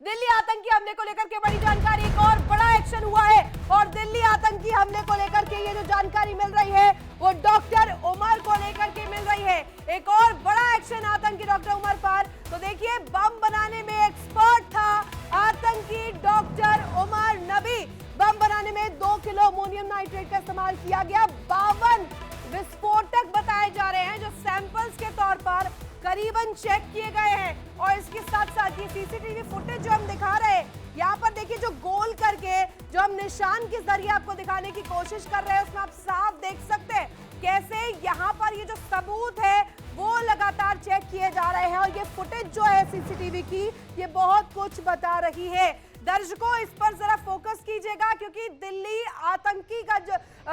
दिल्ली आतंकी हमले को लेकर के बड़ी जानकारी, एक और बड़ा एक्शन हुआ है और दिल्ली आतंकी हमले को लेकर के ये जो जानकारी मिल रही है वो डॉक्टर उमर को लेकर के मिल रही है। एक और बड़ा एक्शन आतंकी डॉक्टर उमर पर। तो देखिए, बम बनाने में एक्सपर्ट था आतंकी डॉक्टर उमर नबी। बम बनाने में 2 किलो अमोनियम नाइट्रेट का इस्तेमाल किया गया। 52 विस्फोटक बताए जा रहे हैं जो सैंपल्स के तौर पर करीबन चेक किए गए हैं। और इसके साथ साथ ये सीसीटीवी फुटेज जो हम दिखा रहे हैं, यहाँ पर देखिए जो गोल करके जो हम निशान के जरिए आपको दिखाने की कोशिश कर रहे हैं उसमें आप साफ देख सकते हैं कैसे यहाँ पर ये जो सबूत है वो लगातार चेक किए जा रहे हैं। और ये फुटेज जो है सीसीटीवी की, ये बहुत कुछ बता रही है। दर्शकों, इस पर जरा फोकस कीजिएगा क्योंकि दिल्ली आतंकी का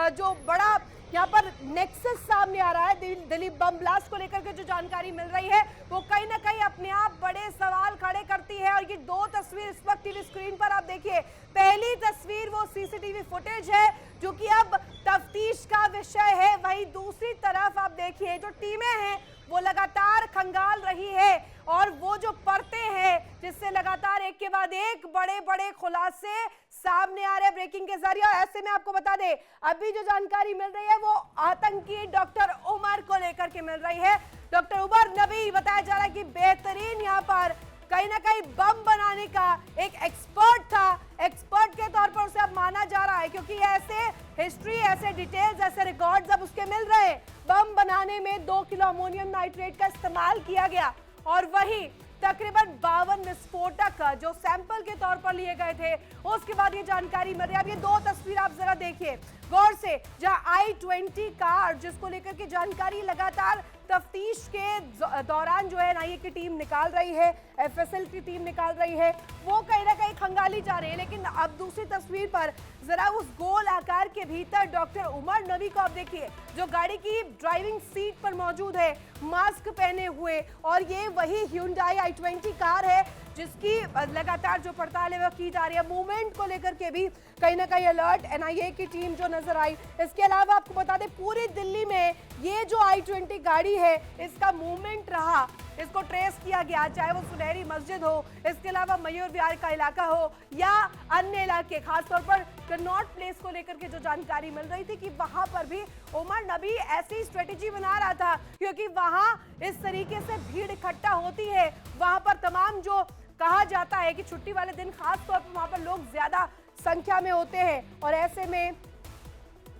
जो बड़ा यहाँ पर नेक्सस सामने आ रहा है, दिल्ली बम ब्लास्ट को लेकर के जो जानकारी मिल रही है वो कहीं ना कहीं अपने आप बड़े सवाल खड़े करती है। और ये 2 तस्वीर इस वक्त टीवी स्क्रीन पर आप देखिए। पहली तस्वीर वो सीसीटीवी फुटेज है जो कि अब तफ्तीश का विषय है। वहीं दूसरी तरफ आप देखिए जो टीमें हैं वो लगातार खंगाल रही है और वो जो परतें हैं जिससे लगातार एक के बाद एक बड़े बड़े खुलासे सामने आ रहे हैं ब्रेकिंग के जरिए। और ऐसे में आपको बता दें, अभी जो जानकारी मिल रही है वो आतंकी डॉक्टर उमर को लेकर के मिल रही है। डॉक्टर उमर नबी बताया जा रहा है कि बेहतरीन यहाँ पर कहीं ना कहीं बम बनाने का एक एक्सपर्ट था। एक्सपर्ट के तौर पर उसे अब माना जा रहा है क्योंकि ऐसे हिस्ट्री, ऐसे डिटेल्स, ऐसे रिकॉर्ड्स अब उसके मिल रहे हैं। बम बनाने में 2 किलो अमोनियम नाइट्रेट का इस्तेमाल किया गया और वही तकरीबन 52 विस्फोटक जो सैंपल के तौर पर लिए गए थे उसके बाद ये जानकारी मिल रही है। अब ये 2 तस्वीर आप जरा देखिए गौर से, जहां I-20 कार जिसको लेकर के जानकारी लगातार तफ्तीश के दौरान जो है NIA की टीम निकाल रही है, FSL की टीम निकाल रही है, वो कहीं ना कहीं खंगाली जा रही है। लेकिन अब दूसरी तस्वीर पर जरा उस गोल आकार के भीतर डॉक्टर उमर नबी को आप देखिए जो गाड़ी की ड्राइविंग सीट पर मौजूद है मास्क पहने हुए। और ये वही Hyundai I-20 कार है जिसकी लगातार जो पड़ताल है वो की जा रही है। मूवमेंट को लेकर के भी कहीं ना कहीं अलर्ट NIA की टीम जो नजर आई। इसके अलावा आपको बता दें पूरी दिल्ली में ये जो I-20 गाड़ी है इसका मूवमेंट रहा, इसको ट्रेस किया गया, चाहे वो सुनहरी मस्जिद हो, इसके अलावा मयूर विहार का इलाका हो या अन्य इलाके, खासतौर पर कनॉट प्लेस को लेकर के जो जानकारी मिल रही थी कि वहां पर भी उमर नबी ऐसी स्ट्रेटेजी बना रहा था क्योंकि वहां इस तरीके से भीड़ इकट्ठा होती है। वहां पर तमाम जो कहा जाता है कि छुट्टी वाले दिन खास तौर पर वहां पर लोग ज्यादा संख्या में होते हैं और ऐसे में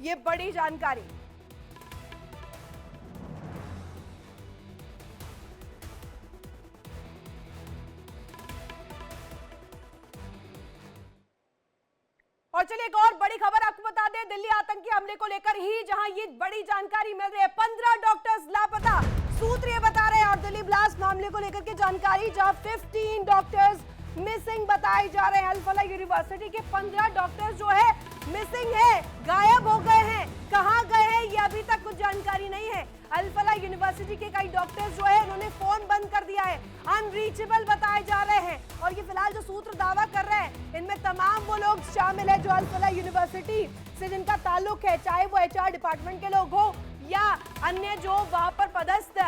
ये बड़ी जानकारी। और चलिए एक और बड़ी खबर आपको बता दें, दिल्ली आतंकी हमले को लेकर ही जहां ये बड़ी जानकारी मिल रही है, 15 डॉक्टर्स लापता, सूत्र ये बता रहे हैं। और दिल्ली ब्लास्ट मामले को लेकर के जानकारी जहां 15 डॉक्टर्स मिसिंग बताए जा रहे हैं। अल-फला यूनिवर्सिटी के 15 डॉक्टर्स जो है मिसिंग है, गायब हो गए हैं। कहां गए हैं ये अभी तक कुछ जानकारी नहीं है। अल-फला यूनिवर्सिटी के कई डॉक्टर्स जो है उन्होंने फोन बंद कर दिया है, अनरीचेबल बताए जा रहे हैं। और ये फिलहाल जो सूत्र दावा कर रहे हैं इनमें तमाम वो लोग शामिल है जो अल-फला यूनिवर्सिटी से जिनका ताल्लुक है, चाहे वो HR डिपार्टमेंट के लोग हो या अन्य जो वहां पर पदस्थ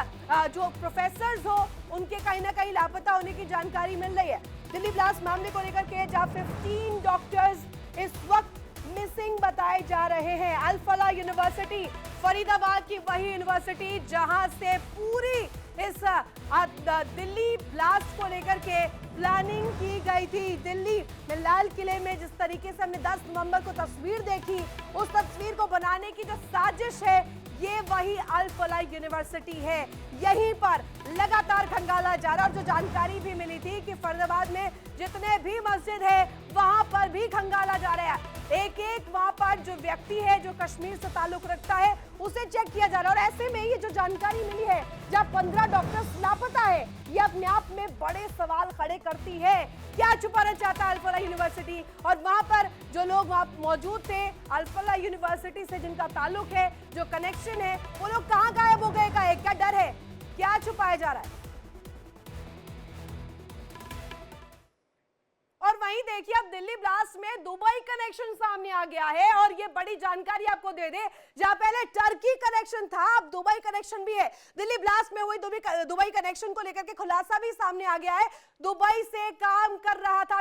जो प्रोफेसर्स हो, उनके कहीं ना कहीं लापता होने की जानकारी मिल रही है। दिल्ली ब्लास्ट मामले को लेकर के जहां 15 डॉक्टर्स इस वक्त मिसिंग बताए जा रहे हैं। अल-फला यूनिवर्सिटी फरीदाबाद की वही यूनिवर्सिटी जहां से पूरी इस दिल्ली ब्लास्ट को लेकर के प्लानिंग की गई थी। दिल्ली में लाल किले में जिस तरीके से हमने 10 नवंबर को तस्वीर देखी, उस तस्वीर को बनाने की जो साजिश है ये वही अल-फला यूनिवर्सिटी है। यहीं पर लगातार खंगाला जा रहा है और जो जानकारी भी मिली थी कि फरीदाबाद में जितने भी मस्जिद है वहां पर भी खंगाला जा रहा है। एक एक वहां पर जो व्यक्ति है जो कश्मीर से ताल्लुक रखता है उसे चेक किया जा रहा है। और ऐसे में ये जो जानकारी मिली है जहां 15 डॉक्टर्स लापता है, ये अपने आप में बड़े सवाल खड़े करती है। क्या छुपाना चाहता है अल-फला यूनिवर्सिटी? और वहां पर जो लोग वहां मौजूद थे अल-फला यूनिवर्सिटी से जिनका ताल्लुक है, जो कनेक्शन है, वो लोग कहां गायब हो गए? का क्या डर है? क्या छुपाया जा रहा है? और वहीं देखिए अब दिल्ली ब्लास्ट में दुबई कनेक्शन सामने आ गया है और ये बड़ी जानकारी आपको दे दे, जहां पहले टर्की कनेक्शन था अब दुबई कनेक्शन भी है। दिल्ली ब्लास्ट में हुई दुबई कनेक्शन को लेकर के खुलासा भी सामने आ गया है। दुबई से काम कर रहा था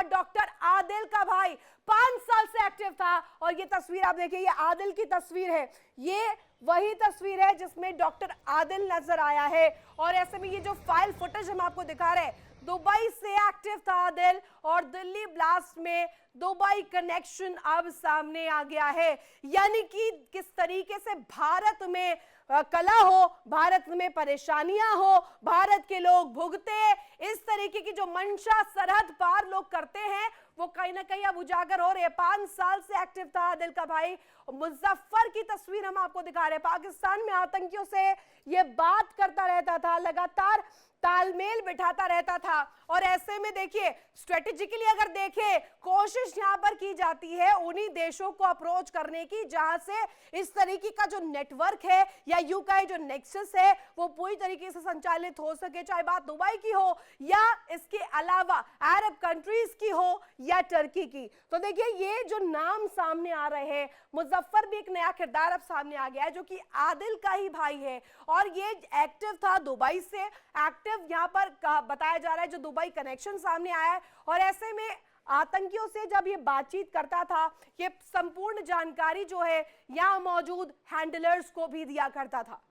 और ये तस्वीर आप देखिए, ये आदिल की तस्वीर है, ये वही तस्वीर है जिसमें डॉक्टर आदिल नजर आया है। और ऐसे में ये जो फाइल फुटेज हम आपको दिखा रहे हैं, दुबई से एक्टिव था आदिल और दिल्ली ब्लास्ट में दुबई कनेक्शन अब सामने आ गया है। यानी कि किस तरीके से भारत में कला हो, भारत में परेशानियां हो, भारत के लोग भुगते, इस तरीके की जो मंशा सरहद पार लोग करते हैं वो कहीं ना कहीं अब उजागर हो रहे हैं। 5 साल से एक्टिव था आदिल का भाई मुजफ्फर की तस्वीर हम आपको दिखा रहे हैं। पाकिस्तान में आतंकियों से ये बात करता रहता था, लगातार तालमेल बिठाता रहता था। और ऐसे में देखिए, स्ट्रेटेजिकली अगर देखें, कोशिश यहां पर की जाती है उन्हीं देशों को अप्रोच करने की जहां से इस तरीके का जो नेटवर्क है या यूं कहे जो नेक्सस है वो पूरी तरीके से संचालित हो सके, चाहे बात दुबई की हो या इसके अलावा अरब कंट्रीज की हो या टर्की की। तो देखिए, ये जो नाम सामने आ रहे हैं, मुजफ्फर भी एक नया किरदार अब सामने आ गया है जो कि आदिल का ही भाई है और ये एक्टिव था दुबई से, एक्टिव यहां पर बताया जा रहा है जो दुबई कनेक्शन सामने आया है। और ऐसे में आतंकियों से जब ये बातचीत करता था, ये संपूर्ण जानकारी जो है यहां मौजूद हैंडलर्स को भी दिया करता था।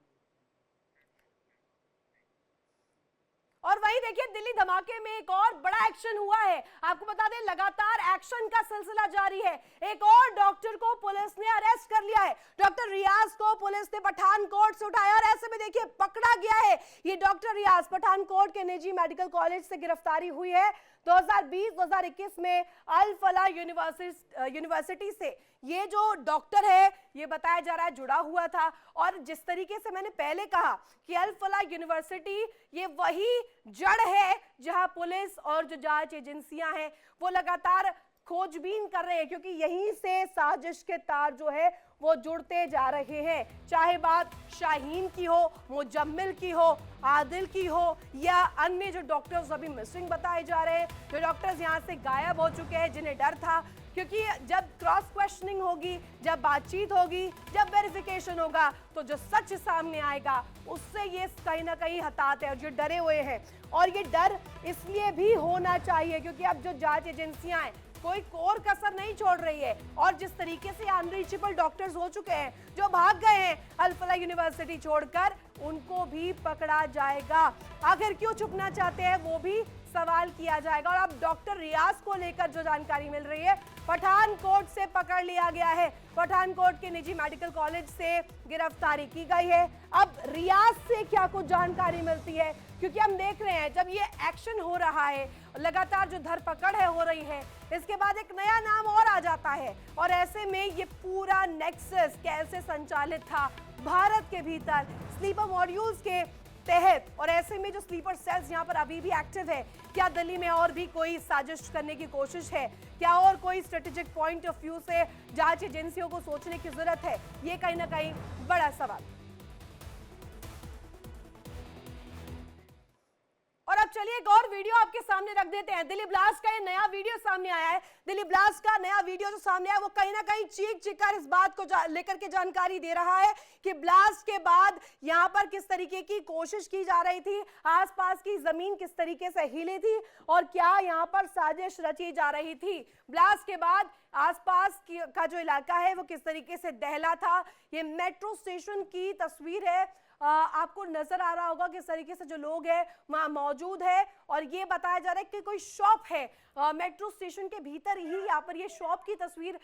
और वहीं देखिए, दिल्ली धमाके में एक और बड़ा एक्शन हुआ है। आपको बता दें, लगातार एक्शन का सिलसिला जारी है। एक और डॉक्टर को पुलिस ने अरेस्ट कर लिया है। डॉक्टर रियाज को पुलिस ने पठानकोट से उठाया और ऐसे में देखिए पकड़ा गया है। ये डॉक्टर रियाज पठानकोट के निजी मेडिकल कॉलेज से गिरफ्तारी हुई है 2020-2021 में अल फलाह यूनिवर्सिटी से। ये जो डॉक्टर है ये बताया जा रहा है जुड़ा हुआ था। और जिस तरीके से मैंने पहले कहा कि अल फलाह यूनिवर्सिटी ये वही जड़ है जहां पुलिस और जो जांच एजेंसियां हैं वो लगातार खोजबीन कर रहे हैं, क्योंकि यहीं से साजिश के तार जो है वो जुड़ते जा रहे हैं। चाहे बात शाहीन की हो, मुजम्मिल की हो, आदिल की हो या अन्य जो डॉक्टर्स अभी मिसिंग बताए जा रहे हैं, जो डॉक्टर्स यहाँ से गायब हो चुके हैं, जिन्हें डर था। क्योंकि जब क्रॉस क्वेश्चनिंग होगी, जब बातचीत होगी, जब वेरिफिकेशन होगा तो जो सच सामने आएगा उससे ये कहीं ना कहीं हताहत है और जो डरे हुए हैं। और ये डर इसलिए भी होना चाहिए क्योंकि अब जो जांच एजेंसियां हैं कोई कोर कसर नहीं छोड़ रही है। और जिस तरीके से अनरीचेबल डॉक्टर्स हो चुके हैं जो भाग गए हैं अल फलाह यूनिवर्सिटी छोड़कर, उनको भी पकड़ा जाएगा। आखिर क्यों छुपना चाहते हैं वो भी सवाल किया जाएगा। और अब डॉक्टर रियाज को लेकर जो जानकारी मिल रही है, पठानकोट से पकड़ लिया गया है, पठानकोट के निजी मेडिकल कॉलेज से गिरफ्तारी की गई है। अब रियाज से क्या कुछ जानकारी मिलती है, क्योंकि हम देख रहे हैं जब ये एक्शन हो रहा है, लगातार जो धरपकड़ है हो रही है, इसके बाद एक नया नाम और आ जाता है। और ऐसे में ये पूरा नेक्सस कैसे संचालित था भारत के भीतर स्लीपर मॉड्यूल्स के तहत। और ऐसे में जो स्लीपर सेल्स यहाँ पर अभी भी एक्टिव है, क्या दिल्ली में और भी कोई साजिश करने की कोशिश है, क्या और कोई स्ट्रेटेजिक पॉइंट ऑफ व्यू से जांच एजेंसियों को सोचने की जरूरत है, ये कहीं ना कहीं बड़ा सवाल। और अब चलिए एक और वीडियो आपके सामने रख देते हैं। दिल्ली ब्लास्ट का ये नया वीडियो सामने आया है। दिल्ली ब्लास्ट का नया वीडियो जो सामने आया वो कहीं ना कहीं चीख कर इस बात को लेकर के जानकारी दे रहा है कि ब्लास्ट के बाद यहां पर किस तरीके की कोशिश की जा रही थी, आसपास की जमीन किस तरीके से हिली थी और क्या यहां पर साजिश रची जा रही थी। ब्लास्ट के बाद आसपास का जो इलाका है वो किस तरीके से दहला था। ये मेट्रो स्टेशन की तस्वीर है, आपको नजर आ रहा होगा किस तरीके से जो लोग हैं वहां मौजूद है। और ये बताया जा रहा है कि कोई शॉप है मेट्रो स्टेशन के भीतर ही, यहाँ पर ये शॉप की तस्वीर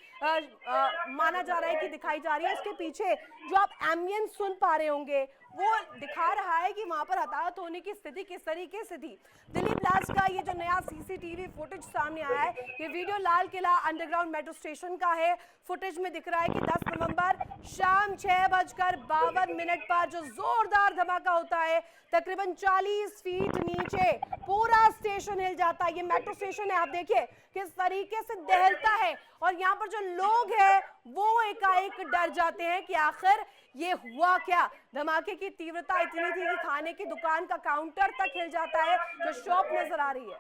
माना जा रहा है कि दिखाई जा रही है। इसके पीछे जो आप एम्बियंस सुन पा रहे होंगे वो दिखा रहा है कि वहां पर हताहत होने की स्थिति किस तरीके से थी। दिल्ली ब्लास्ट का ये जो नया सीसीटीवी फुटेज सामने आया है, ये video Lal Qila underground metro station का है। फुटेज में दिख रहा है कि 10 नवंबर शाम 6:52 पर जो जोरदार धमाका होता है, तकरीबन 40 फीट नीचे पूरा स्टेशन हिल जाता है। ये मेट्रो स्टेशन है, आप देखिए किस तरीके से दहलता है। और यहाँ पर जो लोग हैं वो एकाएक डर जाते हैं कि आखिर ये हुआ क्या। धमाके की तीव्रता इतनी थी कि खाने की दुकान का काउंटर तक हिल जाता है, जो शॉप नजर आ रही है।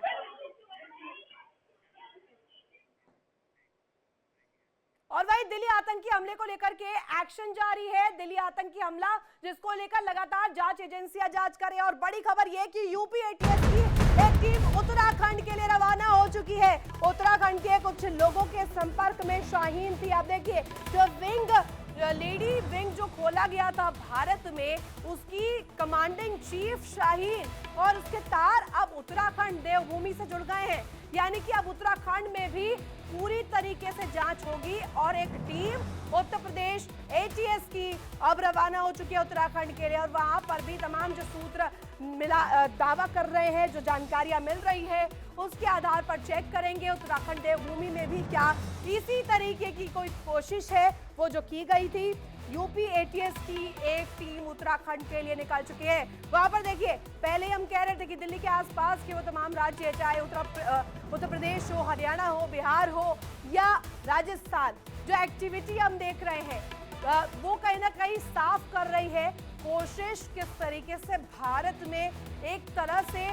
और वही दिल्ली आतंकी हमले को लेकर के एक्शन जारी है। दिल्ली आतंकी हमला जिसको लेकर लगातार जांच एजेंसियां जांच कर रही है। और बड़ी खबर यह कि यूपी एटीएस की एक टीम उत्तराखंड के लिए रवाना हो चुकी है। उत्तराखंड उत्तराखंड के कुछ लोगों के संपर्क में शाहीन थी। आप देखिए जो लेडी विंग जो खोला गया था भारत में, उसकी कमांडिंग चीफ शाहीन और उसके तार अब उत्तराखंड देवभूमि से जुड़ गए हैं। यानी कि अब उत्तराखंड में भी पूरी तरीके से जांच होगी और एक टीम उत्तर प्रदेश एटीएस की अब रवाना हो चुकी है उत्तराखंड के लिए। और वहां पर भी तमाम जो सूत्र दावा कर रहे हैं, जो जानकारियां मिल रही है, उसके आधार पर चेक करेंगे उत्तराखंड देवभूमि में भी क्या इसी तरीके की कोई कोशिश है वो जो की गई थी। यूपी एटीएस की एक टीम उत्तराखंड के लिए निकल चुकी है। वहां पर देखिए पहले हम कह रहे थे कि दिल्ली के आसपास के वो तमाम राज्य, चाहे उत्तर प्रदेश हो, हरियाणा हो, बिहार हो या राजस्थान, जो एक्टिविटी हम देख रहे हैं वो कहीं ना कहीं साफ कर रही है कोशिश किस तरीके से भारत में एक तरह से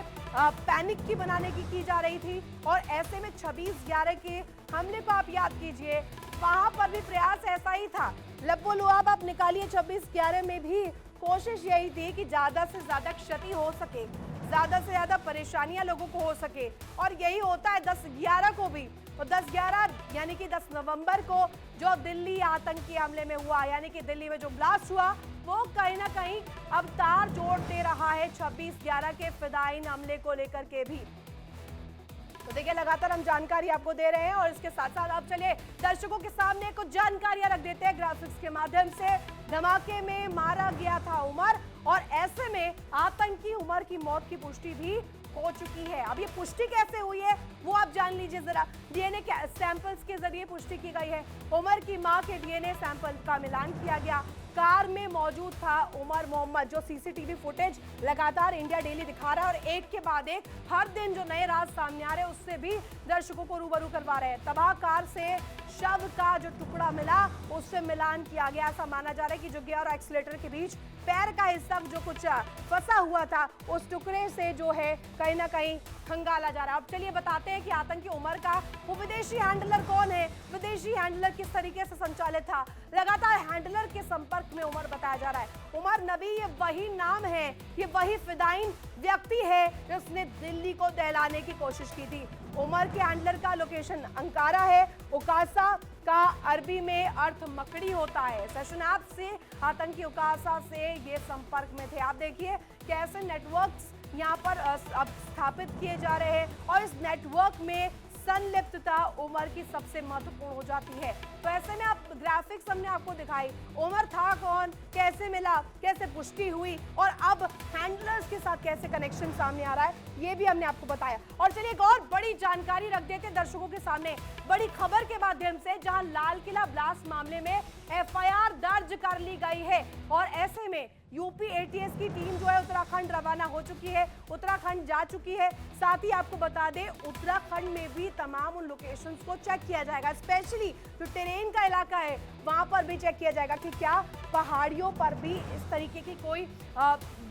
पैनिक की बनाने की जा रही थी। और ऐसे में 26/11 के हमले को आप याद कीजिए, वहां पर भी प्रयास ऐसा ही था। लब्बो लुआब आप निकालिए, 26/11 में भी कोशिश यही थी कि ज्यादा से ज्यादा क्षति हो सके, ज्यादा से ज्यादा परेशानियां लोगों को हो सके। और यही होता है 10/11 को भी। तो 10/11 यानी कि 10 नवंबर को जो दिल्ली आतंकी हमले में हुआ, यानी कि दिल्ली में जो ब्लास्ट हुआ, वो कहीं ना कहीं अब तार जोड़ दे रहा है 26/11 के फिदायीन हमले को लेकर के भी। तो देखिए लगातार हम जानकारी आपको दे रहे हैं और इसके साथ साथ आप चलिए दर्शकों के सामने कुछ जानकारियां रख देते हैं ग्राफिक्स के माध्यम से। धमाके में मारा गया था उमर और ऐसे में आतंकी उमर की मौत की पुष्टि भी हो चुकी है। अब ये पुष्टि कैसे हुई है वो आप जान लीजिए जरा। डीएनए के सैंपल्स के जरिए पुष्टि की गई है। उमर की मां के डीएनए सैंपल का मिलान किया गया। कार में मौजूद था उमर मोहम्मद, जो सीसीटीवी फुटेज लगातार इंडिया डेली दिखा रहा है और एक के बाद एक हर दिन जो नए राज सामने आ रहे हैं उससे भी दर्शकों को रूबरू करवा रहे हैं। तबाह कार से शव का जो टुकड़ा मिला उससे मिलान किया गया। ऐसा माना जा रहा है कि जो गियर और एक्सीलेटर के बीच पैर का हिस्सा जो कुछ फंसा हुआ था, उस टुकड़े से जो है कहीं ना कहीं खंगाला जा रहा है। अब चलिए बताते हैं कि आतंकी उमर का वो विदेशी हैंडलर कौन है, विदेशी हैंडलर किस तरीके से संचालित था। लगातार हैंडलर के संपर्क में उमर बताया जा रहा है। उमर नबी ये वही नाम है, ये वही फिदायीन व्यक्ति है जिसने दिल्ली को दहलाने की कोशिश की थी। उमर के हैंडलर का लोकेशन अंकारा है। उकासा का अरबी में अर्थ मकड़ी होता है। सेशन ऐप से आतंकी उकासा से ये संपर्क में थे। आप देखिए कैसे नेटवर्क्स यहाँ पर अब स्थापित किए जा रहे हैं और इस नेटवर्क में संलिप्तता उमर की सबसे महत्वपूर्ण हो जाती है। तो ऐसे में आप ग्राफिक्स हमने आपको दिखाई, उमर था कौन, कैसे मिला, कैसे पुष्टि हुई और अब हैंडलर्स के साथ कैसे कनेक्शन सामने आ रहा है, ये भी हमने आपको बताया। और चलिए एक और बड़ी जानकारी रख देते दर्शकों के सामने, बड़ी खबर के माध्यम से, जहां लाल किला ब्लास्ट मामले में एफआईआर दर्ज कर ली गई है और ऐसे में यूपी एटीएस की टीम जो है उत्तराखंड रवाना हो चुकी है, उत्तराखंड जा चुकी है। साथ ही आपको बता दें उत्तराखंड में भी तमाम उन लोकेशंस को चेक किया जाएगा, स्पेशली जो टेरेन का इलाका है वहां पर भी चेक किया जाएगा कि क्या पहाड़ियों पर भी इस तरीके की कोई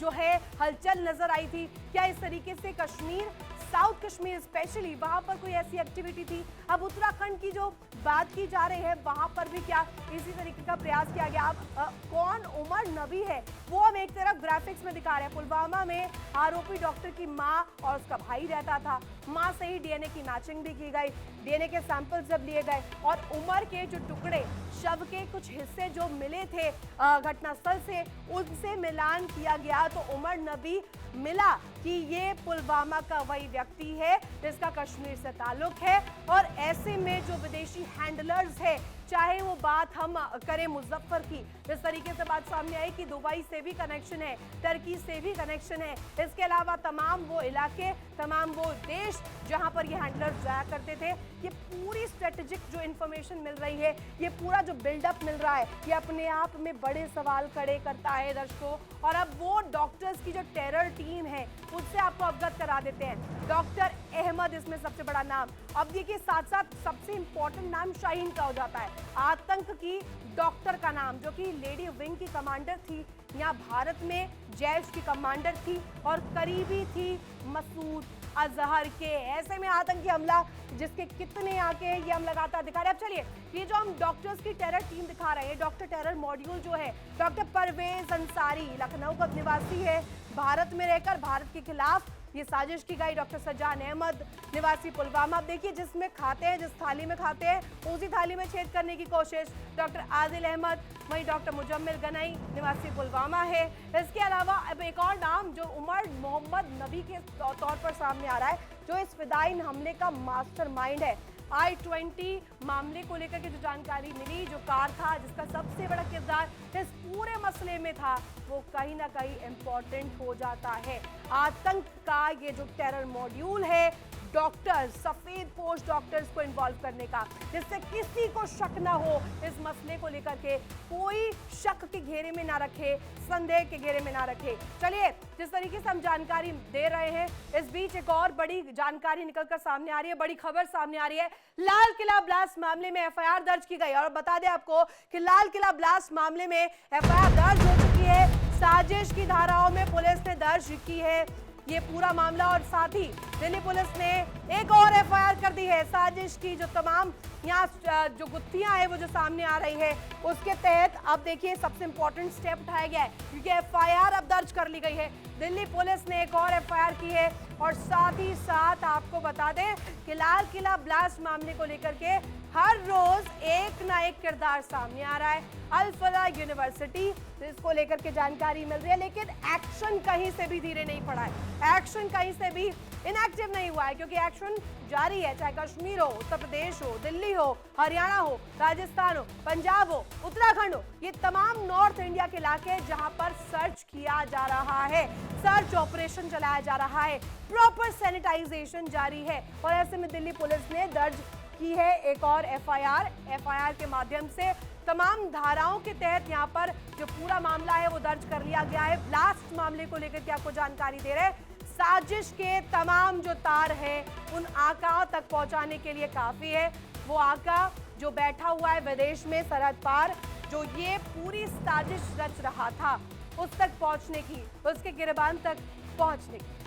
जो है हलचल नजर आई थी, क्या इस तरीके से कश्मीर, साउथ कश्मीर स्पेशली वहां पर कोई ऐसी एक्टिविटी थी। अब उत्तराखंड की जो बात की जा रही है वहां पर भी क्या इसी तरीके का प्रयास किया गया। अब कौन उमर नबी है वो हम एक तरफ ग्राफिक्स में दिखा रहे हैं। पुलवामा में आरोपी डॉक्टर की मां और उसका भाई रहता था, मां से ही डीएनए की मैचिंग भी की गई, डीएनए के सैंपल्स जब लिए गए और उमर के जो टुकड़े, शव के कुछ हिस्से जो मिले थे घटनास्थल से, उनसे मिलान किया गया तो उमर नबी मिला कि ये पुलवामा का वही व्यक्ति है जिसका कश्मीर से ताल्लुक है। और ऐसे में जो विदेशी हैंडलर्स है, चाहे वो बात हम करें मुजफ्फर की, जिस तरीके से बात सामने आई कि दुबई से भी कनेक्शन है, टर्की से भी कनेक्शन है, इसके अलावा तमाम वो इलाके, तमाम वो देश जहां पर ये हैंडलर्स जाया करते थे, ये पूरी स्ट्रेटेजिक जो इंफॉर्मेशन मिल रही है, ये पूरा जो बिल्डअप मिल रहा है, ये अपने आप में बड़े सवाल खड़े करता है दर्शकों। और अब वो डॉक्टर्स की जो टेरर टीम है उससे आपको अवगत करा देते हैं। डॉक्टर अहमद इसमें सबसे बड़ा नाम। अब देखिए साथ साथ सबसे इंपॉर्टेंट नाम शाहीन का हो जाता है, आतंक की डॉक्टर का नाम, जो कि लेडी विंग की कमांडर थी, यहाँ भारत में जैश की कमांडर थी और करीबी थी मसूद अजहर के। ऐसे में आतंकी हमला जिसके कितने आके ये हम लगातार दिखा रहे हैं। अब चलिए ये जो हम डॉक्टर्स की टेरर टीम दिखा रहे हैं, डॉक्टर टेरर मॉड्यूल जो है, डॉक्टर परवेज अंसारी लखनऊ का निवासी है, भारत में रहकर भारत के खिलाफ ये साजिश की गई। डॉक्टर सज्जान अहमद निवासी पुलवामा, अब देखिए जिसमें खाते हैं, जिस थाली में खाते हैं उसी थाली में छेद करने की कोशिश। डॉक्टर आदिल अहमद, वहीं डॉक्टर मुजम्मिल गनई निवासी पुलवामा है। इसके अलावा अब एक और नाम जो उमर मोहम्मद नबी के तौर पर सामने आ रहा है, जो इस फिदायीन हमले का मास्टरमाइंड है। I-20 मामले को लेकर के जो जानकारी मिली, जो कार था जिसका सबसे बड़ा किरदार इस पूरे मसले में था, वो कहीं ना कहीं इंपॉर्टेंट हो जाता है। आतंक का ये जो टेरर मॉड्यूल है, डॉक्टर्स, सफेद पोश डॉक्टर्स को इन्वॉल्व करने का, जिससे किसी को शक ना हो इस मसले को लेकर के, कोई शक के घेरे में ना रखे, संदेह के घेरे में ना रखे। चलिए, जिस तरीके से हम जानकारी दे रहे हैं, इस बीच एक और बड़ी जानकारी निकलकर सामने आ रही है, बड़ी खबर सामने आ रही है। लाल किला ब्लास्ट मामले में एफआईआर दर्ज की गई और बता दें आपको कि लाल किला ब्लास्ट मामले में एफआईआर दर्ज हो चुकी है। साजिश की धाराओं में पुलिस ने दर्ज की है ये पूरा मामला, और साथ ही दिल्ली पुलिस ने एक और एफआईआर कर दी है। साजिश की जो तमाम यहाँ जो गुत्थियां हैं वो जो सामने आ रही है, उसके तहत अब देखिए सबसे इंपॉर्टेंट स्टेप उठाया गया है, क्योंकि एफआईआर अब दर्ज कर ली गई है। दिल्ली पुलिस ने एक और एफआईआर की है, और साथ ही साथ आपको बता दें कि लाल किला ब्लास्ट मामले को लेकर के हर रोज एक ना एक किरदार सामने आ रहा है। अल फला यूनिवर्सिटी, इसको लेकर के जानकारी मिल रही है, लेकिन एक्शन कहीं से भी धीरे नहीं पड़ा है, एक्शन कहीं से भी इनएक्टिव नहीं हुआ है, क्योंकि एक्शन जारी है। चाहे कश्मीर हो, उत्तर प्रदेश हो, दिल्ली हो, हरियाणा हो, राजस्थान हो, पंजाब हो, उत्तराखंड हो, ये तमाम नॉर्थ इंडिया के इलाके जहां पर सर्च किया जा रहा है, सर्च ऑपरेशन चलाया जा रहा है, प्रॉपर सैनिटाइजेशन जारी है। और ऐसे में दिल्ली पुलिस ने दर्ज की है एक और एफआईआर के माध्यम से तमाम धाराओं के तहत यहाँ पर जो पूरा मामला है वो दर्ज कर लिया गया है। ब्लास्ट मामले को लेकर के आपको जानकारी दे रहे हैं, साजिश के तमाम जो तार हैं उन आका तक पहुंचाने के लिए काफी है। वो आका जो बैठा हुआ है विदेश में सरहद पार, जो ये पूरी साजिश रच रहा था, उस तक पहुंचने की, उसके गिरबान तक पहुंचने की